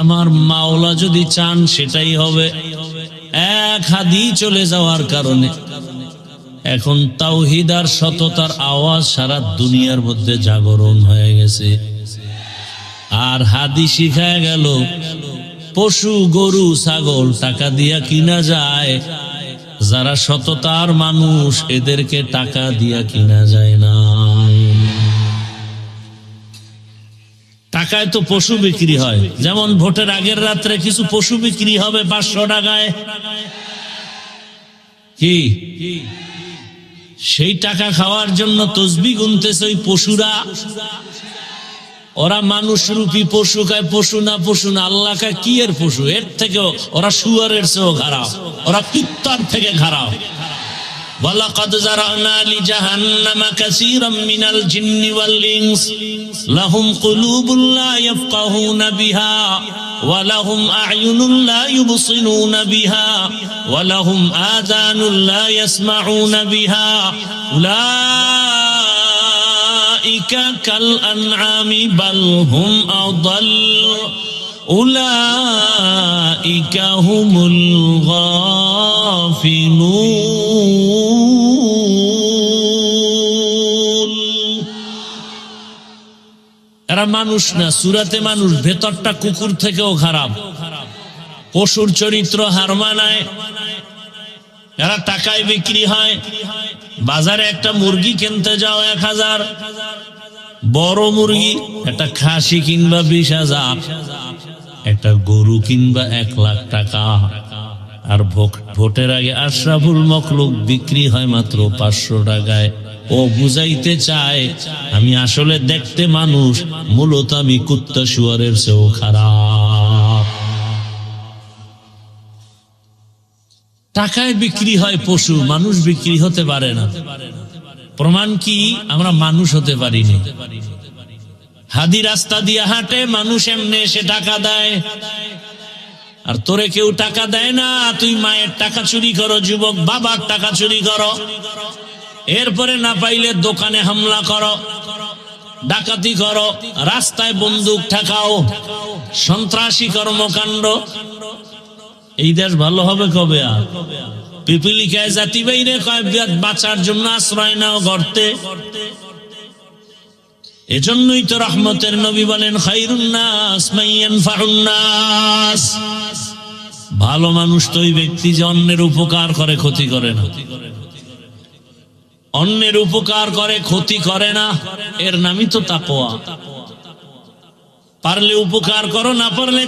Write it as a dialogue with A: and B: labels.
A: আমার মাওলা যদি চান সেটাই হবে। এক হাদিস চলে যাওয়ার কারণে এখন তাওহীদ আর সততার আওয়াজ সারা দুনিয়ার মধ্যে জাগরণ হয়ে গেছে। আর হাদিস শিখায় গেল পশু গরু ছাগল টাকা দিয়া কিনা যায়, যারা সততার মানুষ এদেরকে টাকা দিয়া কিনা যায় না। টাকায় তো পশু বিক্রি হয়, যেমন ভোটের আগের রাত্রে কিছু পশু বিক্রি হবে 500 টাকায়। কি সেই টাকা খাওয়ার জন্য তসবিহ গুনতেছে ওই পশুরা। ওরা মানুষ রূপী পশু খায়, পশু না আল্লাহ খায় কি এর পশু? এর থেকে ওরা শুয়ারের চেয়েও খারাপ, ওরা কুত্তার থেকে খারাপ। ওয়ালাকাদ যারানা লিজাহান্নামা কাসীরাম মিনাল জিন্নি ওয়াল ইনস লাহুম কুলুবুন লা ইয়াফকাহুনা বিহা ওয়া লাহুম আ'য়ুনুন লা ইউবসিরুনা বিহা ওয়া লাহুম আযানুন লা ইয়াসমাউনা বিহা উলাইকা কাল আনআমি বাল হুম আদাল উলাইকা হুমুল গাফিলুন। এরা মানুষ না, সূরাতে মানুষ, ভেতরটা কুকুর থেকেও খারাপ। পশুর চরিত্র হার মানায়। এরা টাকায় বিক্রি হয়। বাজারে একটা মুরগি কিনতে যাও 1000, বড় মুরগি একটা খাসি কিনবা 20,000, একটা গরু কিনবা 1 লাখ টাকা। আর ভোটের আগে আশরাফুল মখলুক বিক্রি হয় মাত্র 500 টাকায়। ও বুঝাইতে চায় আমি আসলে দেখতে মানুষ, মূলত আমি কুত্তা শুয়ারের চেয়েও খারাপ। টাকায় বিক্রি হয় পশু, মানুষ বিক্রি হতে পারে না। প্রমাণ কি? আমরা মানুষ হতে পারিনি। হাদি রাস্তা দিয়ে হাঁটে, মানুষ এমনি এসে টাকা দেয়। আর তোরে কেউ টাকা দেয় না, তুই মায়ের টাকা চুরি করো, যুবক বাবার টাকা চুরি করো, এরপরে না পাইলে দোকানে হামলা করো, ডাকাতি করো, রাস্তায় বন্দুক ঠেকাও, সন্ত্রাসী কর্মকাণ্ড। এই দেশ ভালো হবে কবে? আর পিপিলিকায় জাতি বাইরে কয় বাঁচার জন্য আশ্রয় নাও গর্তে। এজন্যই তো রহমতের নবী বলেন খায়রুন নাস মান ইয়ানফাউন নাস। ভালো মানুষ তো ওই ব্যক্তি যে অন্যের উপকার করে, ক্ষতি করে না। অন্যের উপকার করে, ক্ষতি করে না, এর নামই তো তাকওয়া। পারলে উপকার করো, না পারলে